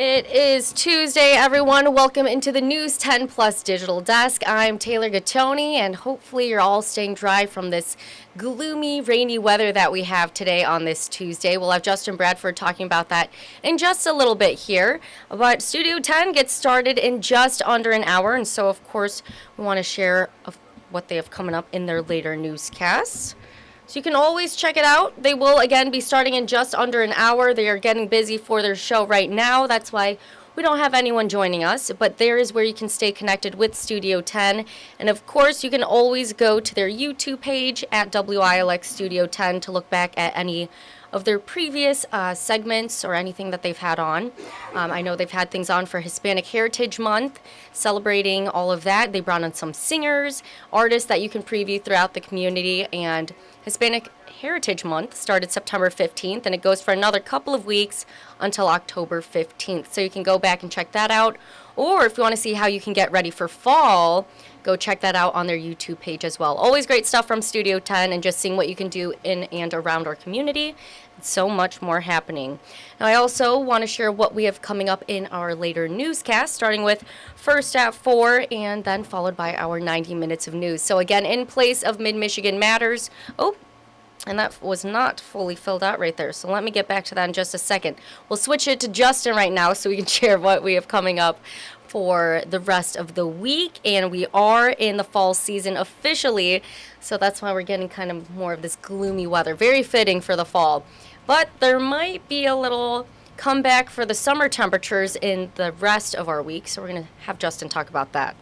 It is Tuesday, everyone. Welcome into the News 10 Plus Digital Desk. I'm Taylor Gattoni, and hopefully you're all staying dry from this gloomy, rainy weather that we have today on this Tuesday. We'll have Justin Bradford talking about that in just a little bit here. But Studio 10 gets started in just under an hour, and so, of course, we want to share what they have coming up in their later newscasts. So you can always check it out. They will, again, be starting in just under an hour. They are getting busy for their show right now. That's why we don't have anyone joining us. But there is where you can stay connected with Studio 10. And, of course, you can always go to their YouTube page at WILX Studio 10 to look back at any of their previous segments or anything that they've had on. I know they've had things on for Hispanic Heritage Month, celebrating all of that. They brought on some singers, artists that you can preview throughout the community, and Hispanic Heritage Month started September 15th, and it goes for another couple of weeks until October 15th. So you can go back and check that out. Or if you want to see how you can get ready for fall, go check that out on their YouTube page as well. Always great stuff from Studio 10 and just seeing what you can do in and around our community. So much more happening. Now, I also want to share what we have coming up in our later newscast, starting with first at 4 and then followed by our 90 minutes of news. So again, in place of Mid-Michigan Matters. Oh, and that was not fully filled out right there. So let me get back to that in just a second. We'll switch it to Justin right now so we can share what we have coming up for the rest of the week. And we are in the fall season officially, so that's why we're getting kind of more of this gloomy weather. Very fitting for the fall. But there might be a little comeback for the summer temperatures in the rest of our week, so we're going to have Justin talk about that.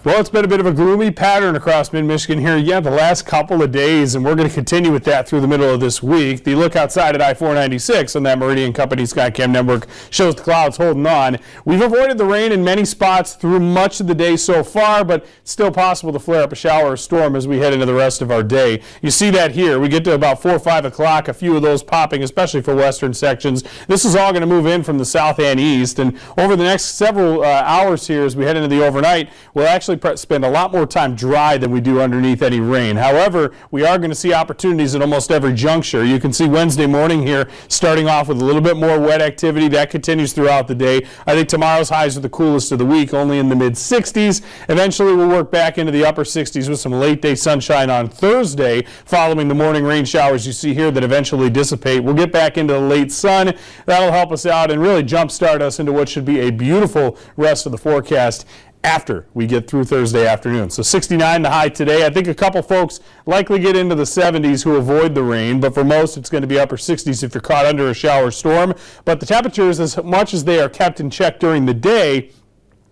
Well, it's been a bit of a gloomy pattern across mid-Michigan here, the last couple of days, and we're going to continue with that through the middle of this week. The look outside at I-496 on that Meridian Company Skycam network shows the clouds holding on. We've avoided the rain in many spots through much of the day so far, but it's still possible to flare up a shower or storm as we head into the rest of our day. You see that here. We get to about 4 or 5 o'clock, a few of those popping, especially for western sections. This is all going to move in from the south and east, and over the next several hours here as we head into the overnight, we'll actually spend a lot more time dry than we do underneath any rain. However, we are going to see opportunities at almost every juncture. You can see Wednesday morning here starting off with a little bit more wet activity. That continues throughout the day. I think tomorrow's highs are the coolest of the week, only in the mid-60s. Eventually, we'll work back into the upper 60s with some late-day sunshine on Thursday, following the morning rain showers you see here that eventually dissipate. We'll get back into the late sun. That'll help us out and really jumpstart us into what should be a beautiful rest of the forecast after we get through Thursday afternoon. So 69 the high today. I think a couple folks likely get into the 70s who avoid the rain, but for most it's going to be upper 60s if you're caught under a shower storm. But the temperatures, as much as they are kept in check during the day,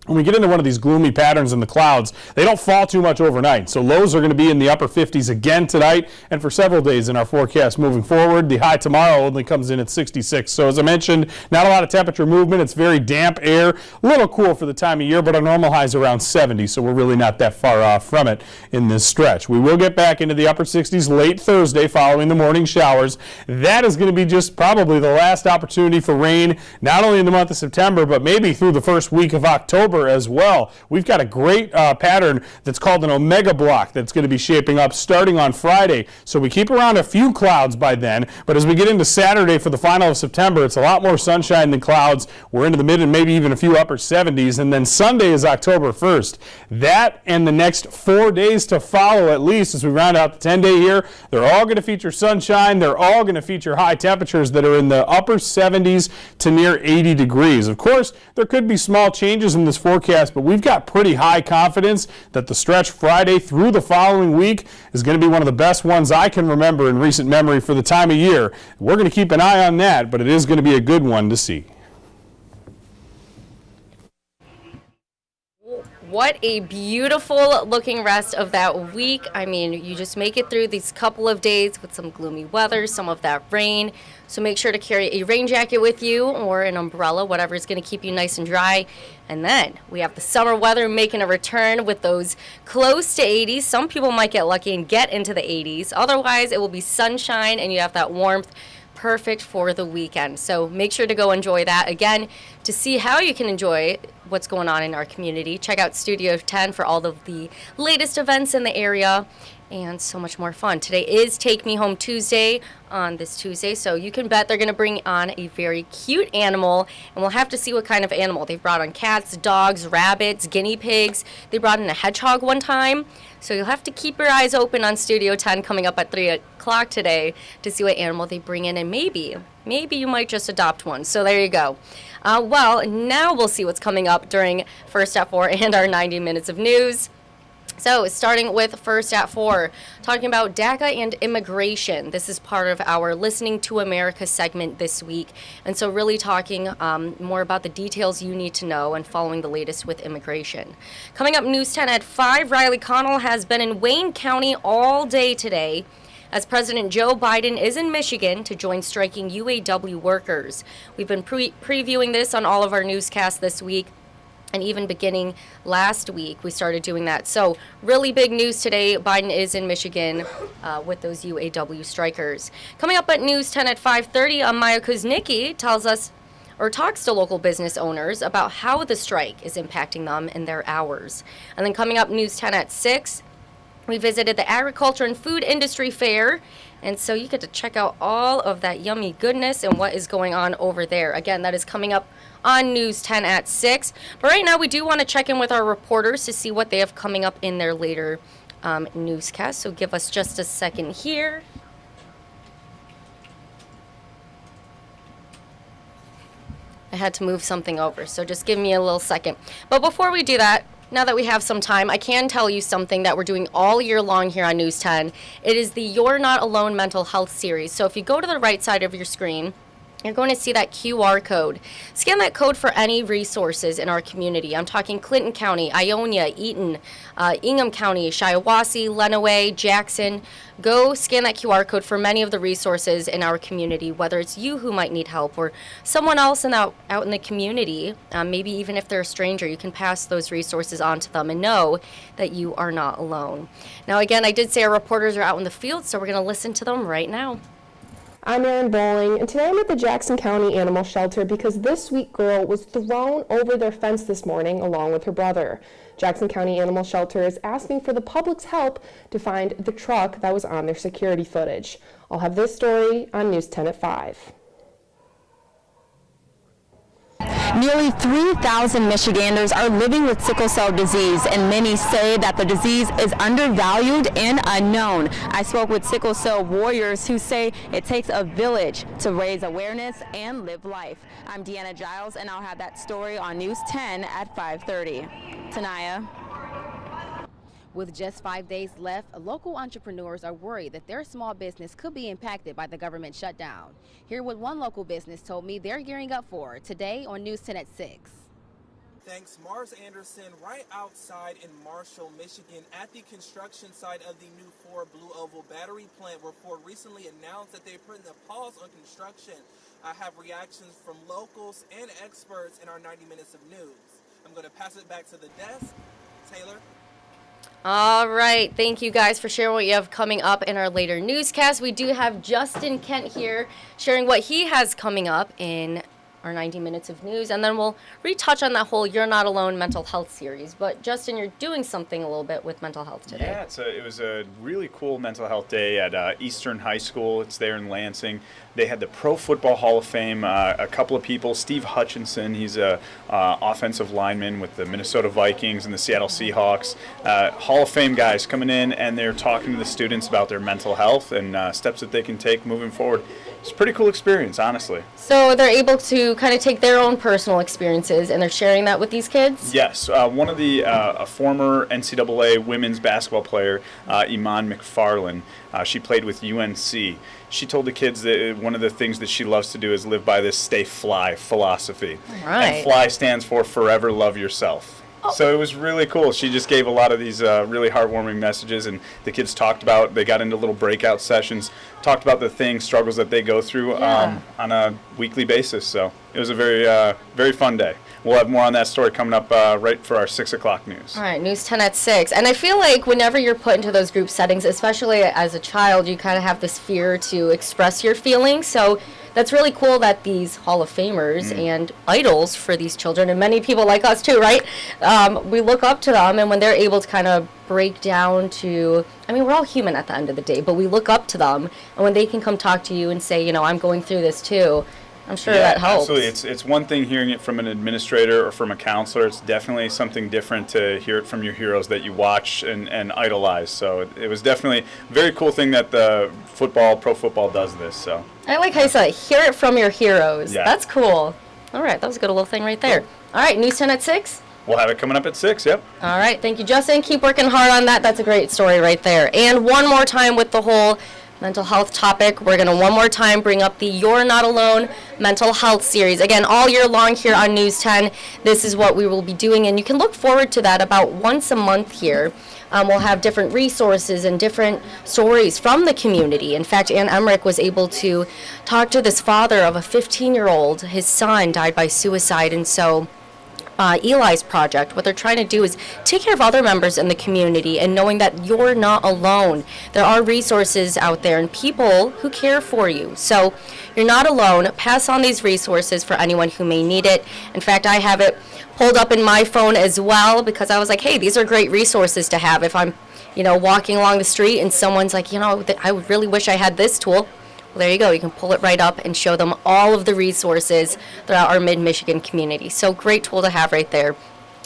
when we get into one of these gloomy patterns in the clouds, they don't fall too much overnight. So lows are going to be in the upper 50s again tonight and for several days in our forecast moving forward. The high tomorrow only comes in at 66. So as I mentioned, not a lot of temperature movement. It's very damp air, a little cool for the time of year, but our normal high is around 70, so we're really not that far off from it in this stretch. We will get back into the upper 60s late Thursday following the morning showers. That is going to be just probably the last opportunity for rain, not only in the month of September, but maybe through the first week of October as well. We've got a great pattern that's called an omega block that's going to be shaping up starting on Friday. So we keep around a few clouds by then, but as we get into Saturday for the final of September, it's a lot more sunshine than clouds. We're into the mid and maybe even a few upper 70s, and then Sunday is October 1st. That and the next 4 days to follow at least as we round out the 10-day here, they're all going to feature sunshine. They're all going to feature high temperatures that are in the upper 70s to near 80 degrees. Of course, there could be small changes in this forecast, but we've got pretty high confidence that the stretch Friday through the following week is going to be one of the best ones I can remember in recent memory for the time of year. We're going to keep an eye on that, but it is going to be a good one to see. What a beautiful looking rest of that week. I mean, you just make it through these couple of days with some gloomy weather, some of that rain. So make sure to carry a rain jacket with you or an umbrella, whatever is going to keep you nice and dry. And then we have the summer weather making a return with those close to 80s. Some people might get lucky and get into the 80s. Otherwise, it will be sunshine and you have that warmth. Perfect for the weekend. So make sure to go enjoy that. Again, to see how you can enjoy what's going on in our community, check out Studio 10 for all of the latest events in the area. and so much more fun. Today is Take Me Home Tuesday on this Tuesday, so you can bet they're going to bring on a very cute animal, and we'll have to see what kind of animal. They've brought on cats, dogs, rabbits, guinea pigs. They brought in a hedgehog one time, so you'll have to keep your eyes open on Studio 10 coming up at 3 o'clock today to see what animal they bring in, and maybe you might just adopt one. So there you go. Well, now we'll see what's coming up during First at 4 and our 90 minutes of news. So starting with First at 4, talking about DACA and immigration. This is part of our Listening to America segment this week. And so really talking more about the details you need to know and following the latest with immigration. Coming up, News 10 at 5, Riley Connell has been in Wayne County all day today as President Joe Biden is in Michigan to join striking UAW workers. We've been previewing this on all of our newscasts this week. And even beginning last week, we started doing that. So really big news today. Biden is in Michigan with those UAW strikers. Coming up at News 10 at 5:30, Maya Kuznicki tells us or talks to local business owners about how the strike is impacting them in their hours. And then coming up, News 10 at 6, we visited the Agriculture and Food Industry Fair. And so you get to check out all of that yummy goodness and what is going on over there. Again, that is coming up on News 10 at 6. But right now, we do want to check in with our reporters to see what they have coming up in their later newscast. So give us just a second here. I had to move something over, so just give me a little second. But before we do that, now that we have some time, I can tell you something that we're doing all year long here on News 10. It is the You're Not Alone Mental Health series. So if you go to the right side of your screen, you're going to see that QR code. Scan that code for any resources in our community. I'm talking Clinton County, Ionia, Eaton, Ingham County, Shiawassee, Lenawee, Jackson. Go scan that QR code for many of the resources in our community, whether it's you who might need help or someone else out in the community. Maybe even if they're a stranger, you can pass those resources on to them and know that you are not alone. Now, again, I did say our reporters are out in the field, so we're going to listen to them right now. I'm Erin Bowling, and today I'm at the Jackson County Animal Shelter because this sweet girl was thrown over their fence this morning along with her brother. Jackson County Animal Shelter is asking for the public's help to find the truck that was on their security footage. I'll have this story on News 10 at 5. Nearly 3,000 Michiganders are living with sickle cell disease, and many say that the disease is undervalued and unknown. I spoke with sickle cell warriors who say it takes a village to raise awareness and live life. I'm Deanna Giles, and I'll have that story on News 10 at 5:30. Tanaya. With just 5 days left, local entrepreneurs are worried that their small business could be impacted by the government shutdown. Hear what one local business told me they're gearing up for today on News 10 at 6. Thanks, Mars Anderson, right outside in Marshall, Michigan, at the construction site of the new Ford Blue Oval battery plant, where Ford recently announced that they're putting a pause on construction. I have reactions from locals and experts in our 90 minutes of news. I'm going to pass it back to the desk. Taylor? All right. Thank you guys for sharing what you have coming up in our later newscast. We do have Justin Kent here sharing what he has coming up in our 90 minutes of news, and then we'll retouch on that whole You're Not Alone mental health series. But Justin, you're doing something a little bit with mental health today. Yeah, it was a really cool mental health day at Eastern High School. It's there in Lansing. They had the Pro Football Hall of Fame, a couple of people. Steve Hutchinson, he's a offensive lineman with the Minnesota Vikings and the Seattle Seahawks. Hall of Fame guys coming in, and they're talking to the students about their mental health and steps that they can take moving forward. It's a pretty cool experience, honestly. So they're able to kind of take their own personal experiences, and they're sharing that with these kids? Yes. One of a former NCAA women's basketball player, Iman McFarland, she played with UNC. She told the kids that one of the things that she loves to do is live by this stay fly philosophy. All right. And FLY stands for Forever Love Yourself. Oh. So it was really cool. She just gave a lot of these really heartwarming messages, and the kids they got into little breakout sessions, talked about the struggles that they go through on a weekly basis. So it was a very fun day. We'll have more on that story coming up right for our 6 o'clock news. All right, News 10 at 6. And I feel like whenever you're put into those group settings, especially as a child, you kind of have this fear to express your feelings. So that's really cool that these Hall of Famers and idols for these children, and many people like us too, right? We look up to them, and when they're able to kind of break down to, I mean, we're all human at the end of the day, but we look up to them, and when they can come talk to you and say, you know, I'm going through this too, I'm sure that helps. Absolutely. It's one thing hearing it from an administrator or from a counselor. It's definitely something different to hear it from your heroes that you watch and idolize. So it was definitely a very cool thing that the pro football does this. So I like how you said, hear it from your heroes. Yeah. That's cool. All right, that was a good little thing right there. All right, News 10 at 6. we'll have it coming up at 6, yep. All right, thank you, Justin. Keep working hard on that. That's a great story right there. And one more time with the whole mental health topic, we're going to one more time bring up the You're Not Alone mental health series. Again, all year long here on News 10, this is what we will be doing, and you can look forward to that about once a month here. We'll have different resources and different stories from the community. In fact, Ann Emmerich was able to talk to this father of a 15-year-old. His son died by suicide, and so Eli's project, what they're trying to do is take care of other members in the community and knowing that you're not alone. There are resources out there and people who care for you. So you're not alone. Pass on these resources for anyone who may need it. In fact, I have it pulled up in my phone as well because I was like, hey, these are great resources to have if I'm, walking along the street and someone's like, I would really wish I had this tool. Well, there you go. You can pull it right up and show them all of the resources throughout our mid-Michigan community. So great tool to have right there.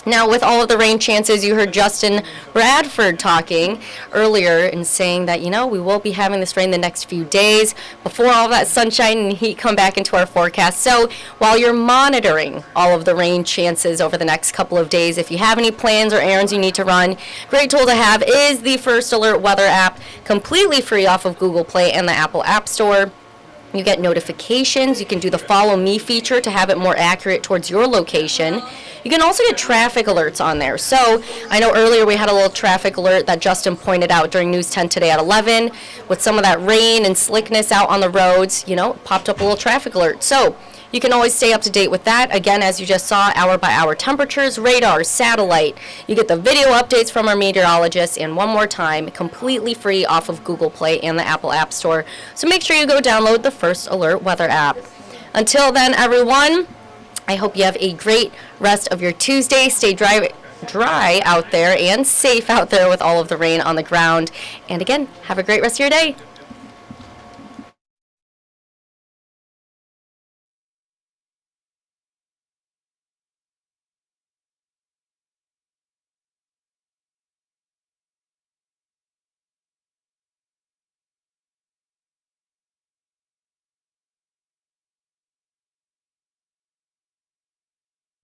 Now, with all of the rain chances, you heard Justin Bradford talking earlier and saying that, we will be having this rain the next few days before all that sunshine and heat come back into our forecast. So while you're monitoring all of the rain chances over the next couple of days, if you have any plans or errands you need to run, great tool to have is the First Alert Weather app, completely free off of Google Play and the Apple App Store. You get notifications. You can do the Follow Me feature to have it more accurate towards your location. You can also get traffic alerts on there. So I know earlier we had a little traffic alert that Justin pointed out during News 10 today at 11. With some of that rain and slickness out on the roads, popped up a little traffic alert. So you can always stay up to date with that. Again, as you just saw, hour-by-hour temperatures, radar, satellite. You get the video updates from our meteorologists, and one more time, completely free off of Google Play and the Apple App Store. So make sure you go download the First Alert Weather app. Until then, everyone, I hope you have a great rest of your Tuesday. Stay dry out there and safe out there with all of the rain on the ground. And again, have a great rest of your day.